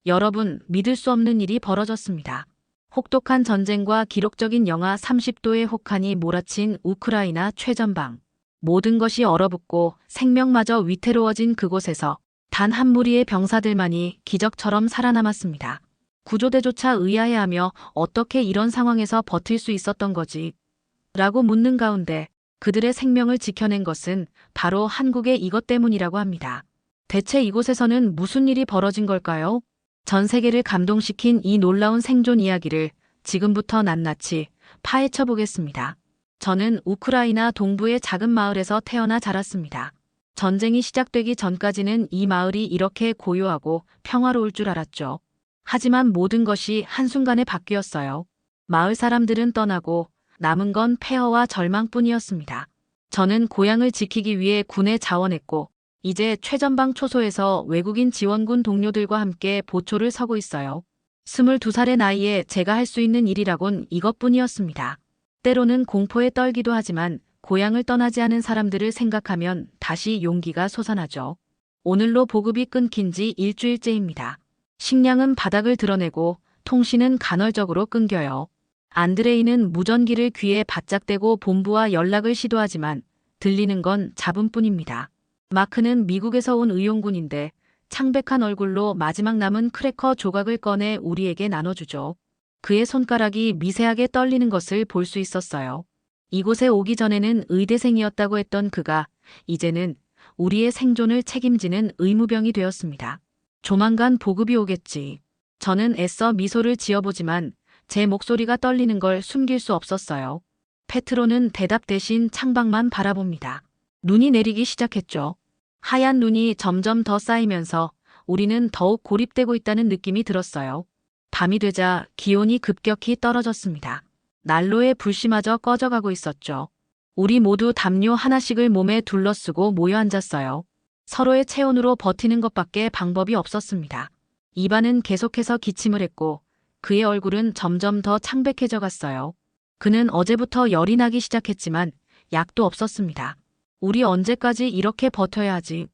여러분, 믿을 수 없는 일이 벌어졌습니다. 혹독한 전쟁과 기록적인 영하 30도의 혹한이 몰아친 우크라이나 최전방. 모든 것이 얼어붙고 생명마저 위태로워진 그곳에서 단 한 무리의 병사들만이 기적처럼 살아남았습니다. 구조대조차 의아해하며 어떻게 이런 상황에서 버틸 수 있었던 거지? 라고 묻는 가운데 그들의 생명을 지켜낸 것은 바로 한국의 이것 때문이라고 합니다. 대체 이곳에서는 무슨 일이 벌어진 걸까요? 전 세계를 감동시킨 이 놀라운 생존 이야기를 지금부터 낱낱이 파헤쳐 보겠습니다. 저는 우크라이나 동부의 작은 마을에서 태어나 자랐습니다. 전쟁이 시작되기 전까지는 이 마을이 이렇게 고요하고 평화로울 줄 알았죠. 하지만 모든 것이 한순간에 바뀌었어요. 마을 사람들은 떠나고 남은 건 폐허와 절망뿐이었습니다. 저는 고향을 지키기 위해 군에 자원했고 이제 최전방 초소에서 외국인 지원군 동료들과 함께 보초를 서고 있어요. 22살의 나이에 제가 할 수 있는 일이라곤 이것뿐이었습니다. 때로는 공포에 떨기도 하지만 고향을 떠나지 않은 사람들을 생각하면 다시 용기가 솟아나죠. 오늘로 보급이 끊긴 지 일주일째입니다. 식량은 바닥을 드러내고 통신은 간헐적으로 끊겨요. 안드레이는 무전기를 귀에 바짝 대고 본부와 연락을 시도하지만 들리는 건 잡음뿐입니다. 마크는 미국에서 온 의용군인데 창백한 얼굴로 마지막 남은 크래커 조각을 꺼내 우리에게 나눠주죠. 그의 손가락이 미세하게 떨리는 것을 볼 수 있었어요. 이곳에 오기 전에는 의대생이었다고 했던 그가 이제는 우리의 생존을 책임지는 의무병이 되었습니다. 조만간 보급이 오겠지. 저는 애써 미소를 지어보지만 제 목소리가 떨리는 걸 숨길 수 없었어요. 페트로는 대답 대신 창밖만 바라봅니다. 눈이 내리기 시작했죠. 하얀 눈이 점점 더 쌓이면서 우리는 더욱 고립되고 있다는 느낌이 들었어요. 밤이 되자 기온이 급격히 떨어졌습니다. 난로의 불씨마저 꺼져가고 있었죠. 우리 모두 담요 하나씩을 몸에 둘러쓰고 모여 앉았어요. 서로의 체온으로 버티는 것밖에 방법이 없었습니다. 이반은 계속해서 기침을 했고 그의 얼굴은 점점 더 창백해져 갔어요. 그는 어제부터 열이 나기 시작했지만 약도 없었습니다. 우리 언제까지 이렇게 버텨야 하지?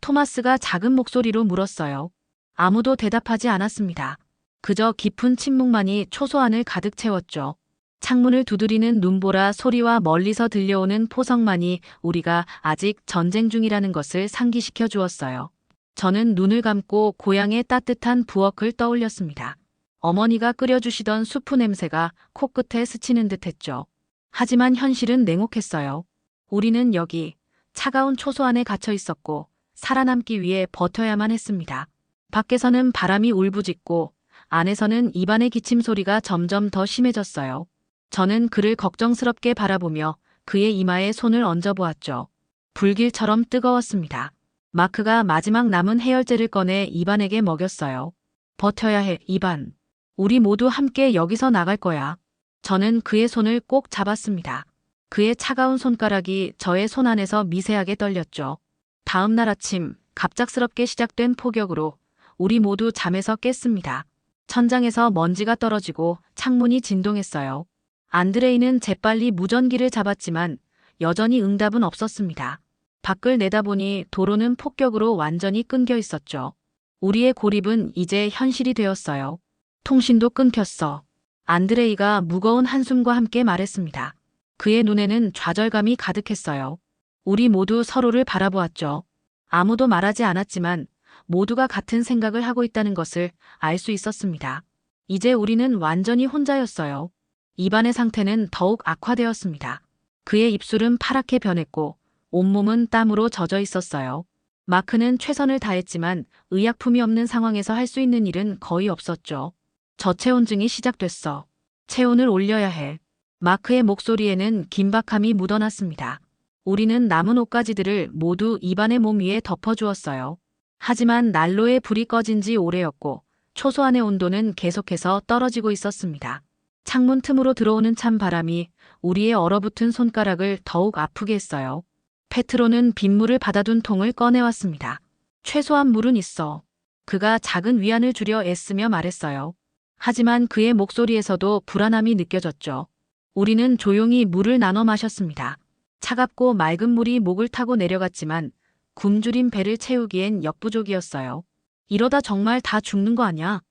토마스가 작은 목소리로 물었어요. 아무도 대답하지 않았습니다. 그저 깊은 침묵만이 초소 안을 가득 채웠죠. 창문을 두드리는 눈보라 소리와 멀리서 들려오는 포성만이 우리가 아직 전쟁 중이라는 것을 상기시켜 주었어요. 저는 눈을 감고 고향의 따뜻한 부엌을 떠올렸습니다. 어머니가 끓여주시던 수프 냄새가 코끝에 스치는 듯했죠. 하지만 현실은 냉혹했어요. 우리는 여기 차가운 초소 안에 갇혀 있었고 살아남기 위해 버텨야만 했습니다. 밖에서는 바람이 울부짖고 안에서는 이반의 기침 소리가 점점 더 심해졌어요. 저는 그를 걱정스럽게 바라보며 그의 이마에 손을 얹어보았죠. 불길처럼 뜨거웠습니다. 마크가 마지막 남은 해열제를 꺼내 이반에게 먹였어요. 버텨야 해, 이반. 우리 모두 함께 여기서 나갈 거야. 저는 그의 손을 꼭 잡았습니다. 그의 차가운 손가락이 저의 손 안에서 미세하게 떨렸죠. 다음 날 아침 갑작스럽게 시작된 폭격으로 우리 모두 잠에서 깼습니다. 천장에서 먼지가 떨어지고 창문이 진동했어요. 안드레이는 재빨리 무전기를 잡았지만 여전히 응답은 없었습니다. 밖을 내다보니 도로는 폭격으로 완전히 끊겨 있었죠. 우리의 고립은 이제 현실이 되었어요. 통신도 끊겼어. 안드레이가 무거운 한숨과 함께 말했습니다. 그의 눈에는 좌절감이 가득했어요. 우리 모두 서로를 바라보았죠. 아무도 말하지 않았지만 모두가 같은 생각을 하고 있다는 것을 알 수 있었습니다. 이제 우리는 완전히 혼자였어요. 이반의 상태는 더욱 악화되었습니다. 그의 입술은 파랗게 변했고 온몸은 땀으로 젖어 있었어요. 마크는 최선을 다했지만 의약품이 없는 상황에서 할 수 있는 일은 거의 없었죠. 저체온증이 시작됐어. 체온을 올려야 해. 마크의 목소리에는 긴박함이 묻어났습니다. 우리는 남은 옷가지들을 모두 이반의 몸 위에 덮어주었어요. 하지만 난로의 불이 꺼진 지 오래였고 초소 안의 온도는 계속해서 떨어지고 있었습니다. 창문 틈으로 들어오는 찬 바람이 우리의 얼어붙은 손가락을 더욱 아프게 했어요. 페트로는 빗물을 받아둔 통을 꺼내왔습니다. 최소한 물은 있어. 그가 작은 위안을 주려 애쓰며 말했어요. 하지만 그의 목소리에서도 불안함이 느껴졌죠. 우리는 조용히 물을 나눠 마셨습니다. 차갑고 맑은 물이 목을 타고 내려갔지만 굶주린 배를 채우기엔 역부족이었어요. 이러다 정말 다 죽는 거 아니야?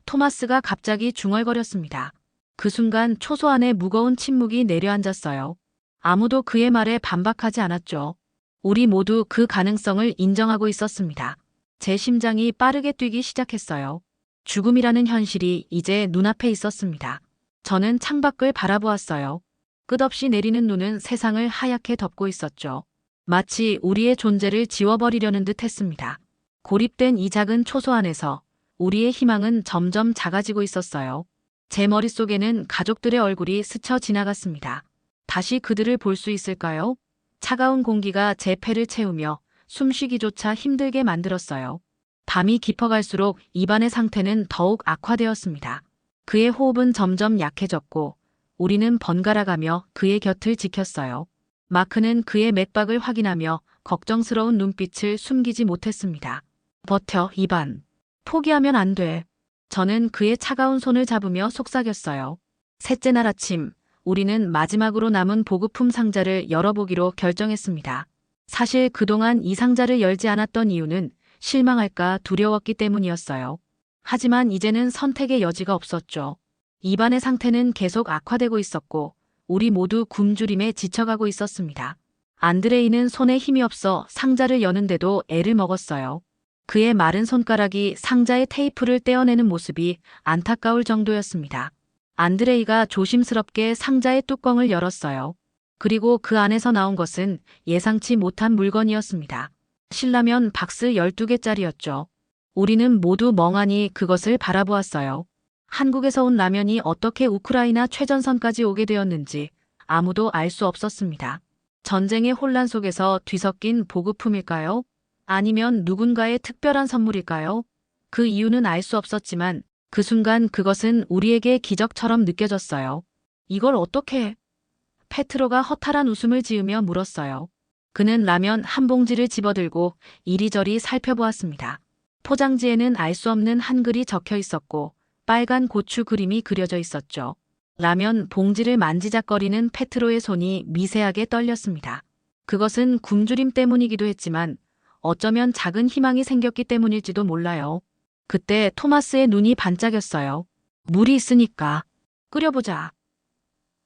토마스가 갑자기 중얼거렸습니다. 그 순간 초소 안에 무거운 침묵이 내려앉았어요. 아무도 그의 말에 반박하지 않았죠. 우리 모두 그 가능성을 인정하고 있었습니다. 제 심장이 빠르게 뛰기 시작했어요. 죽음이라는 현실이 이제 눈앞에 있었습니다. 저는 창밖을 바라보았어요. 끝없이 내리는 눈은 세상을 하얗게 덮고 있었죠. 마치 우리의 존재를 지워버리려는 듯 했습니다. 고립된 이 작은 초소 안에서 우리의 희망은 점점 작아지고 있었어요. 제 머릿속에는 가족들의 얼굴이 스쳐 지나갔습니다. 다시 그들을 볼 수 있을까요? 차가운 공기가 제 폐를 채우며 숨쉬기조차 힘들게 만들었어요. 밤이 깊어갈수록 입안의 상태는 더욱 악화되었습니다. 그의 호흡은 점점 약해졌고 우리는 번갈아가며 그의 곁을 지켰어요. 마크는 그의 맥박을 확인하며 걱정스러운 눈빛을 숨기지 못했습니다. 버텨, 이반. 포기하면 안 돼. 저는 그의 차가운 손을 잡으며 속삭였어요. 셋째 날 아침, 우리는 마지막으로 남은 보급품 상자를 열어보기로 결정했습니다. 사실 그동안 이 상자를 열지 않았던 이유는 실망할까 두려웠기 때문이었어요. 하지만 이제는 선택의 여지가 없었죠. 입안의 상태는 계속 악화되고 있었고 우리 모두 굶주림에 지쳐가고 있었습니다. 안드레이는 손에 힘이 없어 상자를 여는데도 애를 먹었어요. 그의 마른 손가락이 상자의 테이프를 떼어내는 모습이 안타까울 정도였습니다. 안드레이가 조심스럽게 상자의 뚜껑을 열었어요. 그리고 그 안에서 나온 것은 예상치 못한 물건이었습니다. 신라면 박스 12개짜리였죠. 우리는 모두 멍하니 그것을 바라보았어요. 한국에서 온 라면이 어떻게 우크라이나 최전선까지 오게 되었는지 아무도 알 수 없었습니다. 전쟁의 혼란 속에서 뒤섞인 보급품일까요? 아니면 누군가의 특별한 선물일까요? 그 이유는 알 수 없었지만 그 순간 그것은 우리에게 기적처럼 느껴졌어요. 이걸 어떻게 해? 페트로가 허탈한 웃음을 지으며 물었어요. 그는 라면 한 봉지를 집어들고 이리저리 살펴보았습니다. 포장지에는 알 수 없는 한글이 적혀 있었고 빨간 고추 그림이 그려져 있었죠. 라면 봉지를 만지작거리는 페트로의 손이 미세하게 떨렸습니다. 그것은 굶주림 때문이기도 했지만 어쩌면 작은 희망이 생겼기 때문일지도 몰라요. 그때 토마스의 눈이 반짝였어요. 물이 있으니까 끓여보자.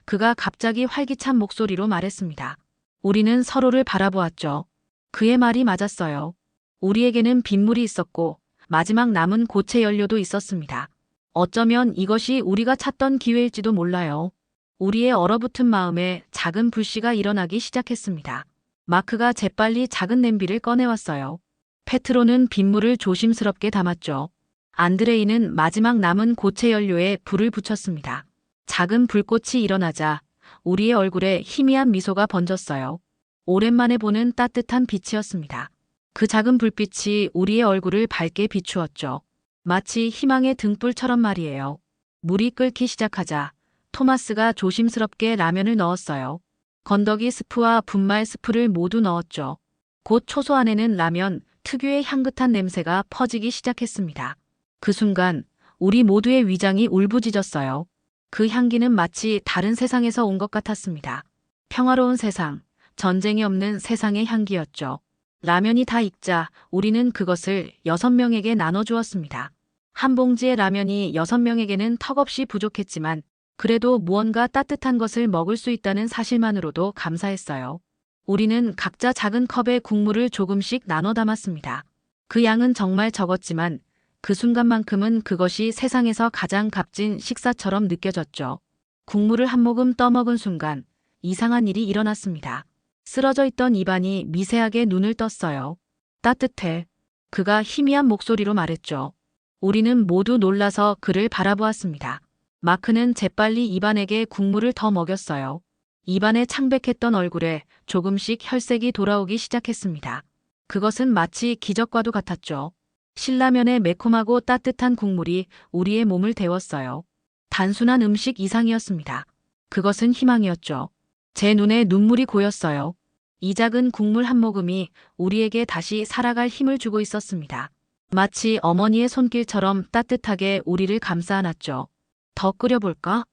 그가 갑자기 활기찬 목소리로 말했습니다. 우리는 서로를 바라보았죠. 그의 말이 맞았어요. 우리에게는 빗물이 있었고 마지막 남은 고체 연료도 있었습니다. 어쩌면 이것이 우리가 찾던 기회일지도 몰라요. 우리의 얼어붙은 마음에 작은 불씨가 일어나기 시작했습니다. 마크가 재빨리 작은 냄비를 꺼내왔어요. 페트로는 빗물을 조심스럽게 담았죠. 안드레이는 마지막 남은 고체 연료에 불을 붙였습니다. 작은 불꽃이 일어나자 우리의 얼굴에 희미한 미소가 번졌어요. 오랜만에 보는 따뜻한 빛이었습니다. 그 작은 불빛이 우리의 얼굴을 밝게 비추었죠. 마치 희망의 등불처럼 말이에요. 물이 끓기 시작하자 토마스가 조심스럽게 라면을 넣었어요. 건더기 스프와 분말 스프를 모두 넣었죠. 곧 초소 안에는 라면 특유의 향긋한 냄새가 퍼지기 시작했습니다. 그 순간 우리 모두의 위장이 울부짖었어요. 그 향기는 마치 다른 세상에서 온 것 같았습니다. 평화로운 세상, 전쟁이 없는 세상의 향기였죠. 라면이 다 익자 우리는 그것을 6명에게 나눠주었습니다. 한 봉지의 라면이 6명에게는 턱없이 부족했지만 그래도 무언가 따뜻한 것을 먹을 수 있다는 사실만으로도 감사했어요. 우리는 각자 작은 컵에 국물을 조금씩 나눠 담았습니다. 그 양은 정말 적었지만 그 순간만큼은 그것이 세상에서 가장 값진 식사처럼 느껴졌죠. 국물을 한 모금 떠먹은 순간 이상한 일이 일어났습니다. 쓰러져 있던 입안이 미세하게 눈을 떴어요. 따뜻해. 그가 희미한 목소리로 말했죠. 우리는 모두 놀라서 그를 바라보았습니다. 마크는 재빨리 이반에게 국물을 더 먹였어요. 이반의 창백했던 얼굴에 조금씩 혈색이 돌아오기 시작했습니다. 그것은 마치 기적과도 같았죠. 신라면의 매콤하고 따뜻한 국물이 우리의 몸을 데웠어요. 단순한 음식 이상이었습니다. 그것은 희망이었죠. 제 눈에 눈물이 고였어요. 이 작은 국물 한 모금이 우리에게 다시 살아갈 힘을 주고 있었습니다. 마치 어머니의 손길처럼 따뜻하게 우리를 감싸 안았죠. 더 끓여볼까?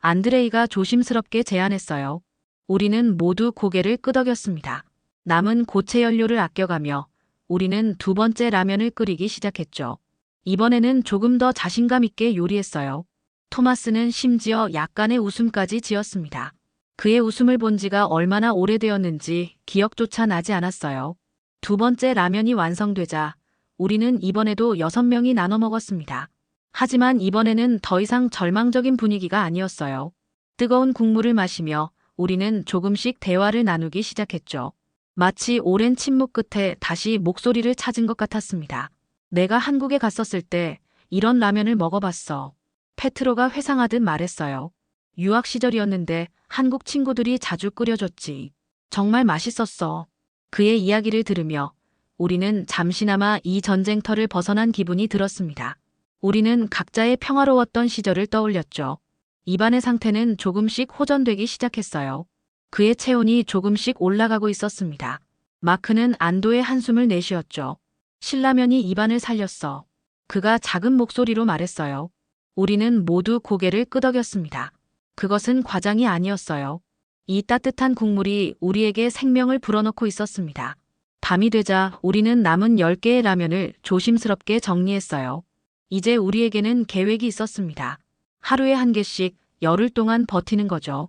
안드레이가 조심스럽게 제안했어요. 우리는 모두 고개를 끄덕였습니다. 남은 고체 연료를 아껴가며 우리는 두 번째 라면을 끓이기 시작했죠. 이번에는 조금 더 자신감 있게 요리했어요. 토마스는 심지어 약간의 웃음까지 지었습니다. 그의 웃음을 본 지가 얼마나 오래되었는지 기억조차 나지 않았어요. 두 번째 라면이 완성되자 우리는 이번에도 6명이 나눠 먹었습니다. 하지만 이번에는 더 이상 절망적인 분위기가 아니었어요. 뜨거운 국물을 마시며 우리는 조금씩 대화를 나누기 시작했죠. 마치 오랜 침묵 끝에 다시 목소리를 찾은 것 같았습니다. 내가 한국에 갔었을 때 이런 라면을 먹어봤어. 페트로가 회상하듯 말했어요. 유학 시절이었는데 한국 친구들이 자주 끓여줬지. 정말 맛있었어. 그의 이야기를 들으며 우리는 잠시나마 이 전쟁터를 벗어난 기분이 들었습니다. 우리는 각자의 평화로웠던 시절을 떠올렸죠. 입안의 상태는 조금씩 호전되기 시작했어요. 그의 체온이 조금씩 올라가고 있었습니다. 마크는 안도의 한숨을 내쉬었죠. 신라면이 입안을 살렸어. 그가 작은 목소리로 말했어요. 우리는 모두 고개를 끄덕였습니다. 그것은 과장이 아니었어요. 이 따뜻한 국물이 우리에게 생명을 불어넣고 있었습니다. 밤이 되자 우리는 남은 10개의 라면을 조심스럽게 정리했어요. 이제 우리에게는 계획이 있었습니다. 하루에 한 개씩 열흘 동안 버티는 거죠.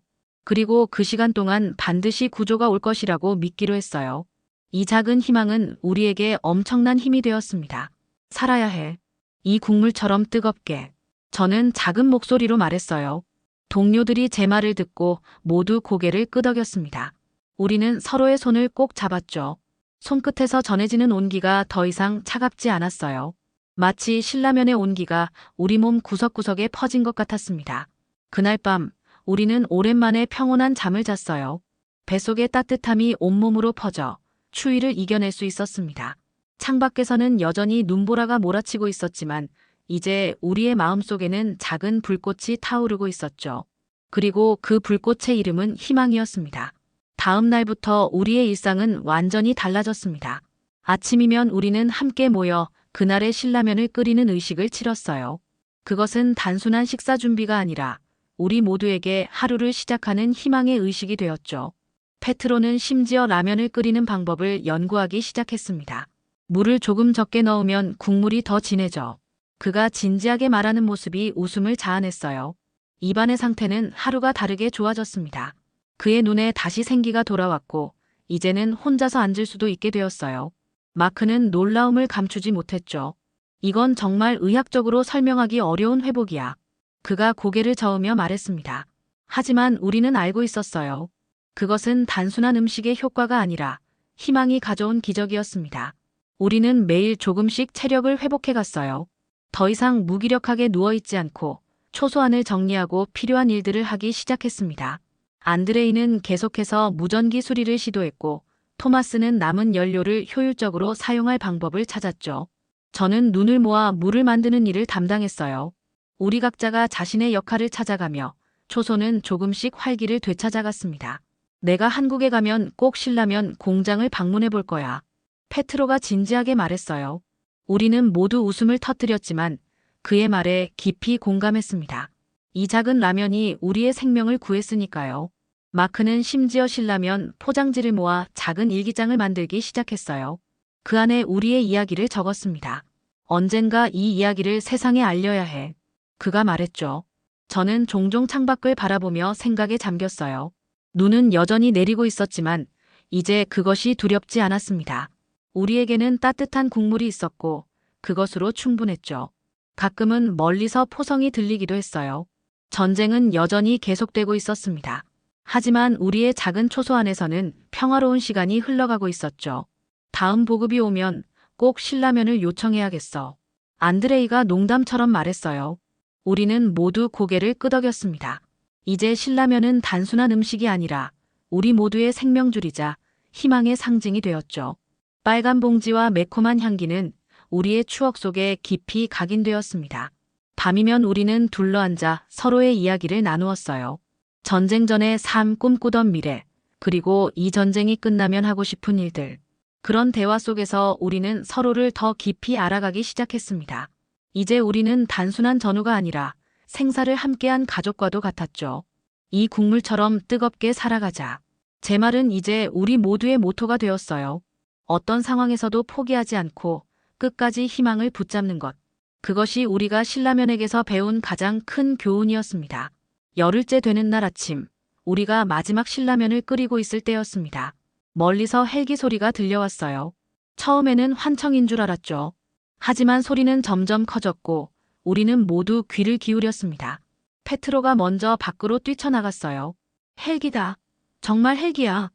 그리고 그 시간 동안 반드시 구조가 올 것이라고 믿기로 했어요. 이 작은 희망은 우리에게 엄청난 힘이 되었습니다. 살아야 해. 이 국물처럼 뜨겁게. 저는 작은 목소리로 말했어요. 동료들이 제 말을 듣고 모두 고개를 끄덕였습니다. 우리는 서로의 손을 꼭 잡았죠. 손끝에서 전해지는 온기가 더 이상 차갑지 않았어요. 마치 신라면의 온기가 우리 몸 구석구석에 퍼진 것 같았습니다. 그날 밤 우리는 오랜만에 평온한 잠을 잤어요. 뱃속의 따뜻함이 온몸으로 퍼져 추위를 이겨낼 수 있었습니다. 창밖에서는 여전히 눈보라가 몰아치고 있었지만 이제 우리의 마음속에는 작은 불꽃이 타오르고 있었죠. 그리고 그 불꽃의 이름은 희망이었습니다. 다음 날부터 우리의 일상은 완전히 달라졌습니다. 아침이면 우리는 함께 모여 그날의 신라면을 끓이는 의식을 치렀어요. 그것은 단순한 식사 준비가 아니라 우리 모두에게 하루를 시작하는 희망의 의식이 되었죠. 페트로는 심지어 라면을 끓이는 방법을 연구하기 시작했습니다. 물을 조금 적게 넣으면 국물이 더 진해져. 그가 진지하게 말하는 모습이 웃음을 자아냈어요. 입안의 상태는 하루가 다르게 좋아졌습니다. 그의 눈에 다시 생기가 돌아왔고 이제는 혼자서 앉을 수도 있게 되었어요. 마크는 놀라움을 감추지 못했죠. 이건 정말 의학적으로 설명하기 어려운 회복이야. 그가 고개를 저으며 말했습니다. 하지만 우리는 알고 있었어요. 그것은 단순한 음식의 효과가 아니라 희망이 가져온 기적이었습니다. 우리는 매일 조금씩 체력을 회복해 갔어요. 더 이상 무기력하게 누워있지 않고 초소안을 정리하고 필요한 일들을 하기 시작했습니다. 안드레이는 계속해서 무전기 수리를 시도했고 토마스는 남은 연료를 효율적으로 사용할 방법을 찾았죠. 저는 눈을 모아 물을 만드는 일을 담당했어요. 우리 각자가 자신의 역할을 찾아가며 초소는 조금씩 활기를 되찾아갔습니다. 내가 한국에 가면 꼭 신라면 공장을 방문해 볼 거야. 페트로가 진지하게 말했어요. 우리는 모두 웃음을 터뜨렸지만 그의 말에 깊이 공감했습니다. 이 작은 라면이 우리의 생명을 구했으니까요. 마크는 심지어 신라면 포장지를 모아 작은 일기장을 만들기 시작했어요. 그 안에 우리의 이야기를 적었습니다. 언젠가 이 이야기를 세상에 알려야 해. 그가 말했죠. 저는 종종 창밖을 바라보며 생각에 잠겼어요. 눈은 여전히 내리고 있었지만 이제 그것이 두렵지 않았습니다. 우리에게는 따뜻한 국물이 있었고 그것으로 충분했죠. 가끔은 멀리서 포성이 들리기도 했어요. 전쟁은 여전히 계속되고 있었습니다. 하지만 우리의 작은 초소 안에서는 평화로운 시간이 흘러가고 있었죠. 다음 보급이 오면 꼭 신라면을 요청해야겠어. 안드레이가 농담처럼 말했어요. 우리는 모두 고개를 끄덕였습니다. 이제 신라면은 단순한 음식이 아니라 우리 모두의 생명줄이자 희망의 상징이 되었죠. 빨간 봉지와 매콤한 향기는 우리의 추억 속에 깊이 각인되었습니다. 밤이면 우리는 둘러앉아 서로의 이야기를 나누었어요. 전쟁 전에 삶 꿈꾸던 미래, 그리고 이 전쟁이 끝나면 하고 싶은 일들. 그런 대화 속에서 우리는 서로를 더 깊이 알아가기 시작했습니다. 이제 우리는 단순한 전우가 아니라 생사를 함께한 가족과도 같았죠. 이 국물처럼 뜨겁게 살아가자. 제 말은 이제 우리 모두의 모토가 되었어요. 어떤 상황에서도 포기하지 않고 끝까지 희망을 붙잡는 것. 그것이 우리가 신라면에게서 배운 가장 큰 교훈이었습니다. 열흘째 되는 날 아침, 우리가 마지막 신라면을 끓이고 있을 때였습니다. 멀리서 헬기 소리가 들려왔어요. 처음에는 환청인 줄 알았죠. 하지만 소리는 점점 커졌고 우리는 모두 귀를 기울였습니다. 페트로가 먼저 밖으로 뛰쳐나갔어요. 헬기다. 정말 헬기야.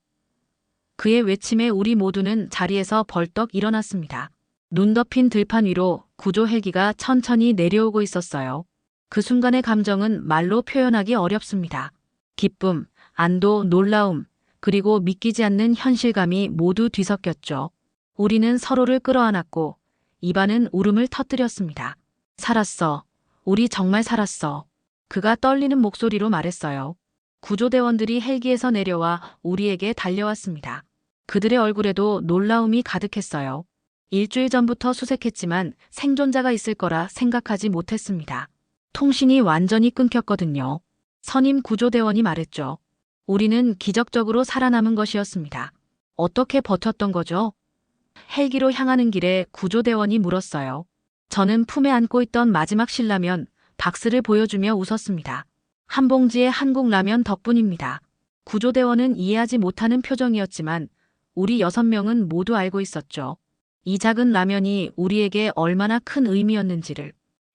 그의 외침에 우리 모두는 자리에서 벌떡 일어났습니다. 눈 덮인 들판 위로 구조 헬기가 천천히 내려오고 있었어요. 그 순간의 감정은 말로 표현하기 어렵습니다. 기쁨, 안도, 놀라움, 그리고 믿기지 않는 현실감이 모두 뒤섞였죠. 우리는 서로를 끌어안았고 입안은 울음을 터뜨렸습니다. 살았어. 우리 정말 살았어. 그가 떨리는 목소리로 말했어요. 구조대원들이 헬기에서 내려와 우리에게 달려왔습니다. 그들의 얼굴에도 놀라움이 가득했어요. 일주일 전부터 수색했지만 생존자가 있을 거라 생각하지 못했습니다. 통신이 완전히 끊겼거든요. 선임 구조대원이 말했죠. 우리는 기적적으로 살아남은 것이었습니다. 어떻게 버텼던 거죠? 헬기로 향하는 길에 구조대원이 물었어요. 저는 품에 안고 있던 마지막 신라면 박스를 보여주며 웃었습니다. 한 봉지의 한국 라면 덕분입니다. 구조대원은 이해하지 못하는 표정이었지만 우리 6명은 모두 알고 있었죠. 이 작은 라면이 우리에게 얼마나 큰 의미였는지를.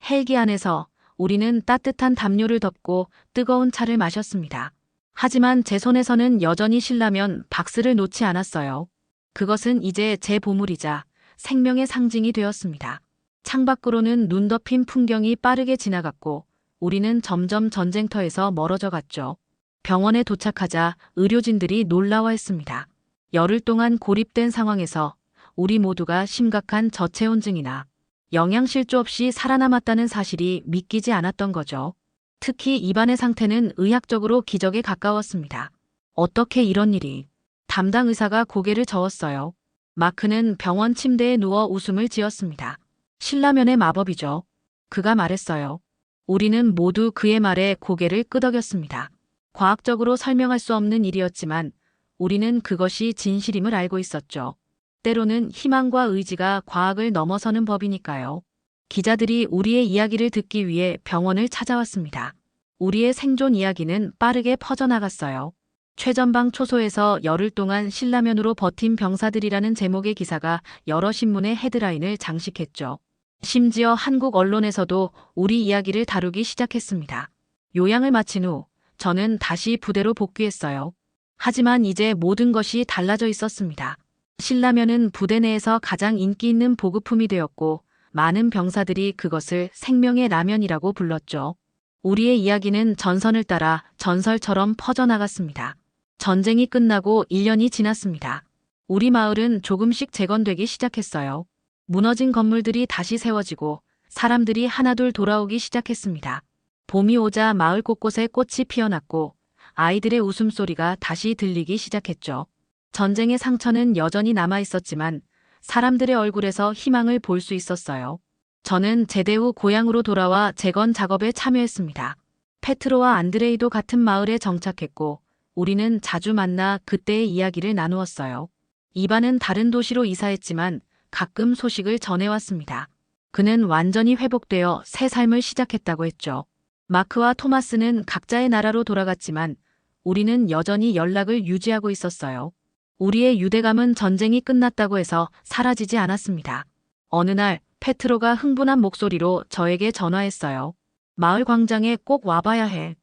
헬기 안에서 우리는 따뜻한 담요를 덮고 뜨거운 차를 마셨습니다. 하지만 제 손에서는 여전히 신라면 박스를 놓지 않았어요. 그것은 이제 제 보물이자 생명의 상징이 되었습니다. 창밖으로는 눈 덮인 풍경이 빠르게 지나갔고 우리는 점점 전쟁터에서 멀어져 갔죠. 병원에 도착하자 의료진들이 놀라워했습니다. 열흘 동안 고립된 상황에서 우리 모두가 심각한 저체온증이나 영양실조 없이 살아남았다는 사실이 믿기지 않았던 거죠. 특히 입안의 상태는 의학적으로 기적에 가까웠습니다. 어떻게 이런 일이? 담당 의사가 고개를 저었어요. 마크는 병원 침대에 누워 웃음을 지었습니다. 신라면의 마법이죠. 그가 말했어요. 우리는 모두 그의 말에 고개를 끄덕였습니다. 과학적으로 설명할 수 없는 일이었지만 우리는 그것이 진실임을 알고 있었죠. 때로는 희망과 의지가 과학을 넘어서는 법이니까요. 기자들이 우리의 이야기를 듣기 위해 병원을 찾아왔습니다. 우리의 생존 이야기는 빠르게 퍼져나갔어요. 최전방 초소에서 열흘 동안 신라면으로 버틴 병사들이라는 제목의 기사가 여러 신문의 헤드라인을 장식했죠. 심지어 한국 언론에서도 우리 이야기를 다루기 시작했습니다. 요양을 마친 후 저는 다시 부대로 복귀했어요. 하지만 이제 모든 것이 달라져 있었습니다. 신라면은 부대 내에서 가장 인기 있는 보급품이 되었고 많은 병사들이 그것을 생명의 라면이라고 불렀죠. 우리의 이야기는 전선을 따라 전설처럼 퍼져나갔습니다. 전쟁이 끝나고 1년이 지났습니다. 우리 마을은 조금씩 재건되기 시작했어요. 무너진 건물들이 다시 세워지고 사람들이 하나둘 돌아오기 시작했습니다. 봄이 오자 마을 곳곳에 꽃이 피어났고 아이들의 웃음소리가 다시 들리기 시작했죠. 전쟁의 상처는 여전히 남아 있었지만 사람들의 얼굴에서 희망을 볼 수 있었어요. 저는 제대 후 고향으로 돌아와 재건 작업에 참여했습니다. 페트로와 안드레이도 같은 마을에 정착했고 우리는 자주 만나 그때의 이야기를 나누었어요. 이반은 다른 도시로 이사했지만 가끔 소식을 전해왔습니다. 그는 완전히 회복되어 새 삶을 시작했다고 했죠. 마크와 토마스는 각자의 나라로 돌아갔지만 우리는 여전히 연락을 유지하고 있었어요. 우리의 유대감은 전쟁이 끝났다고 해서 사라지지 않았습니다. 어느 날 페트로가 흥분한 목소리로 저에게 전화했어요. 마을 광장에 꼭 와봐야 해.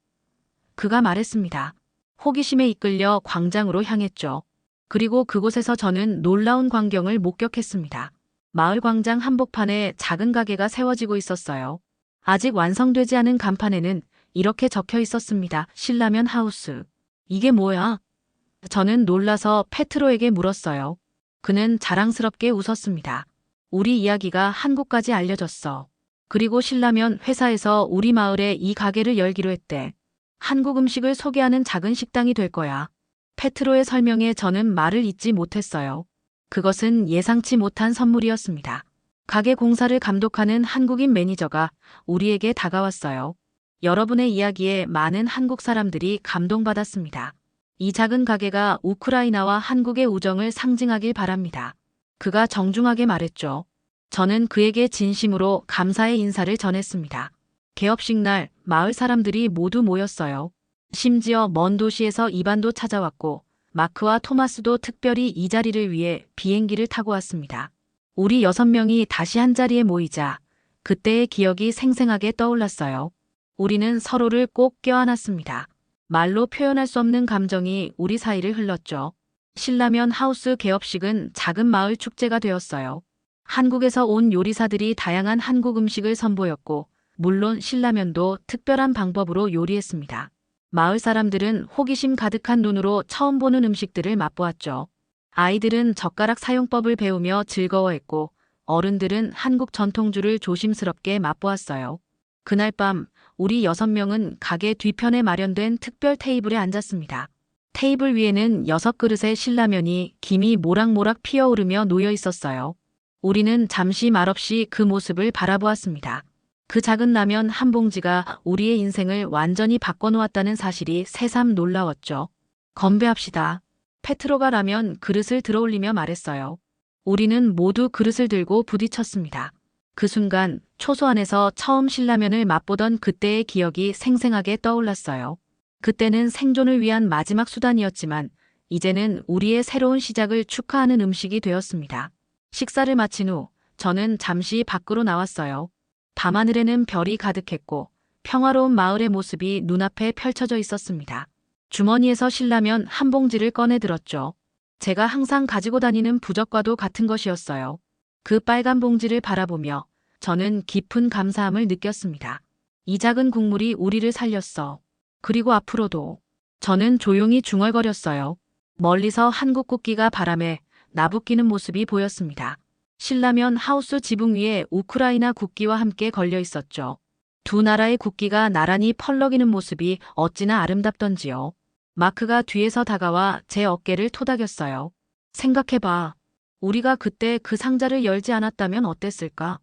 그가 말했습니다. 호기심에 이끌려 광장으로 향했죠. 그리고 그곳에서 저는 놀라운 광경을 목격했습니다. 마을 광장 한복판에 작은 가게가 세워지고 있었어요. 아직 완성되지 않은 간판에는 이렇게 적혀 있었습니다. 신라면 하우스. 이게 뭐야? 저는 놀라서 페트로에게 물었어요. 그는 자랑스럽게 웃었습니다. 우리 이야기가 한국까지 알려졌어. 그리고 신라면 회사에서 우리 마을에 이 가게를 열기로 했대. 한국 음식을 소개하는 작은 식당이 될 거야. 페트로의 설명에 저는 말을 잇지 못했어요. 그것은 예상치 못한 선물이었습니다. 가게 공사를 감독하는 한국인 매니저가 우리에게 다가왔어요. 여러분의 이야기에 많은 한국 사람들이 감동받았습니다. 이 작은 가게가 우크라이나와 한국의 우정을 상징하길 바랍니다. 그가 정중하게 말했죠. 저는 그에게 진심으로 감사의 인사를 전했습니다. 개업식 날 마을 사람들이 모두 모였어요. 심지어 먼 도시에서 이반도 찾아왔고 마크와 토마스도 특별히 이 자리를 위해 비행기를 타고 왔습니다. 우리 6명이 다시 한자리에 모이자 그때의 기억이 생생하게 떠올랐어요. 우리는 서로를 꼭 껴안았습니다. 말로 표현할 수 없는 감정이 우리 사이를 흘렀죠. 신라면 하우스 개업식은 작은 마을 축제가 되었어요. 한국에서 온 요리사들이 다양한 한국 음식을 선보였고 물론 신라면도 특별한 방법으로 요리했습니다. 마을 사람들은 호기심 가득한 눈으로 처음 보는 음식들을 맛보았죠. 아이들은 젓가락 사용법을 배우며 즐거워했고 어른들은 한국 전통주를 조심스럽게 맛보았어요. 그날 밤 우리 6명은 가게 뒤편에 마련된 특별 테이블에 앉았습니다. 테이블 위에는 6그릇의 신라면이 김이 모락모락 피어오르며 놓여 있었어요. 우리는 잠시 말없이 그 모습을 바라보았습니다. 그 작은 라면 한 봉지가 우리의 인생을 완전히 바꿔놓았다는 사실이 새삼 놀라웠죠. 건배합시다. 페트로가 라면 그릇을 들어올리며 말했어요. 우리는 모두 그릇을 들고 부딪혔습니다. 그 순간 초소 안에서 처음 신라면을 맛보던 그때의 기억이 생생하게 떠올랐어요. 그때는 생존을 위한 마지막 수단이었지만 이제는 우리의 새로운 시작을 축하하는 음식이 되었습니다. 식사를 마친 후 저는 잠시 밖으로 나왔어요. 밤하늘에는 별이 가득했고 평화로운 마을의 모습이 눈앞에 펼쳐져 있었습니다. 주머니에서 신라면 한 봉지를 꺼내 들었죠. 제가 항상 가지고 다니는 부적과도 같은 것이었어요. 그 빨간 봉지를 바라보며 저는 깊은 감사함을 느꼈습니다. 이 작은 국물이 우리를 살렸어. 그리고 앞으로도. 저는 조용히 중얼거렸어요. 멀리서 한국 국기가 바람에 나부끼는 모습이 보였습니다. 신라면 하우스 지붕 위에 우크라이나 국기와 함께 걸려 있었죠. 두 나라의 국기가 나란히 펄럭이는 모습이 어찌나 아름답던지요. 마크가 뒤에서 다가와 제 어깨를 토닥였어요. 생각해봐. 우리가 그때 그 상자를 열지 않았다면 어땠을까?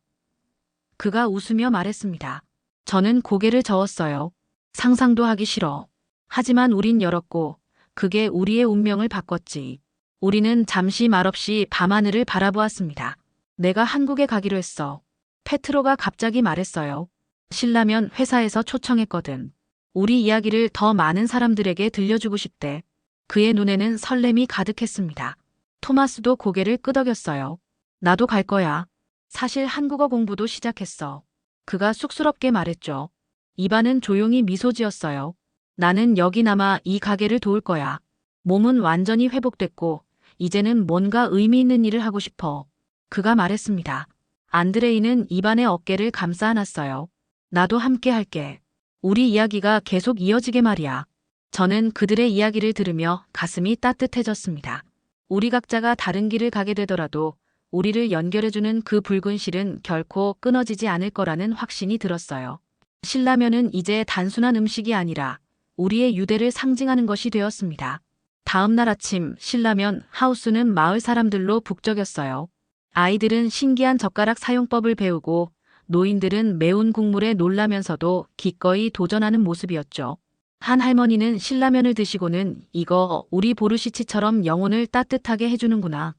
그가 웃으며 말했습니다. 저는 고개를 저었어요. 상상도 하기 싫어. 하지만 우린 열었고 그게 우리의 운명을 바꿨지. 우리는 잠시 말없이 밤하늘을 바라보았습니다. 내가 한국에 가기로 했어. 페트로가 갑자기 말했어요. 신라면 회사에서 초청했거든. 우리 이야기를 더 많은 사람들에게 들려주고 싶대. 그의 눈에는 설렘이 가득했습니다. 토마스도 고개를 끄덕였어요. 나도 갈 거야. 사실 한국어 공부도 시작했어. 그가 쑥스럽게 말했죠. 이반은 조용히 미소 지었어요. 나는 여기 남아 이 가게를 도울 거야. 몸은 완전히 회복됐고 이제는 뭔가 의미 있는 일을 하고 싶어. 그가 말했습니다. 안드레이는 이반의 어깨를 감싸 안았어요. 나도 함께 할게. 우리 이야기가 계속 이어지게 말이야. 저는 그들의 이야기를 들으며 가슴이 따뜻해졌습니다. 우리 각자가 다른 길을 가게 되더라도 우리를 연결해주는 그 붉은 실은 결코 끊어지지 않을 거라는 확신이 들었어요. 신라면은 이제 단순한 음식이 아니라 우리의 유대를 상징하는 것이 되었습니다. 다음 날 아침 신라면 하우스는 마을 사람들로 북적였어요. 아이들은 신기한 젓가락 사용법을 배우고 노인들은 매운 국물에 놀라면서도 기꺼이 도전하는 모습이었죠. 한 할머니는 신라면을 드시고는 이거 우리 보르시치처럼 영혼을 따뜻하게 해주는구나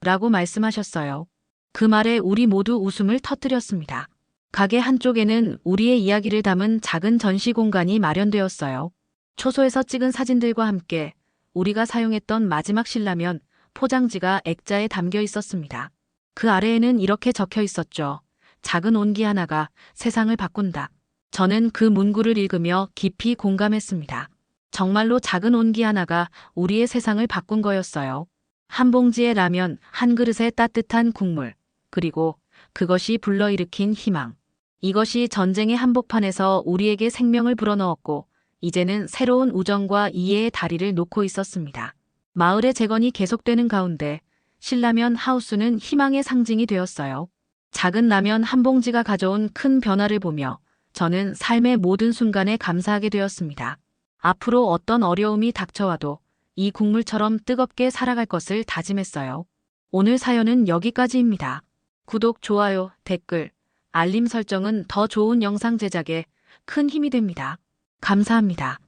라고 말씀하셨어요. 그 말에 우리 모두 웃음을 터뜨렸습니다. 가게 한쪽에는 우리의 이야기를 담은 작은 전시 공간이 마련되었어요. 초소에서 찍은 사진들과 함께 우리가 사용했던 마지막 신라면 포장지가 액자에 담겨 있었습니다. 그 아래에는 이렇게 적혀 있었죠. 작은 온기 하나가 세상을 바꾼다. 저는 그 문구를 읽으며 깊이 공감했습니다. 정말로 작은 온기 하나가 우리의 세상을 바꾼 거였어요. 한 봉지의 라면, 한 그릇의 따뜻한 국물, 그리고 그것이 불러일으킨 희망. 이것이 전쟁의 한복판에서 우리에게 생명을 불어넣었고 이제는 새로운 우정과 이해의 다리를 놓고 있었습니다. 마을의 재건이 계속되는 가운데 신라면 하우스는 희망의 상징이 되었어요. 작은 라면 한 봉지가 가져온 큰 변화를 보며 저는 삶의 모든 순간에 감사하게 되었습니다. 앞으로 어떤 어려움이 닥쳐와도 이 국물처럼 뜨겁게 살아갈 것을 다짐했어요. 오늘 사연은 여기까지입니다. 구독, 좋아요, 댓글, 알림 설정은 더 좋은 영상 제작에 큰 힘이 됩니다. 감사합니다.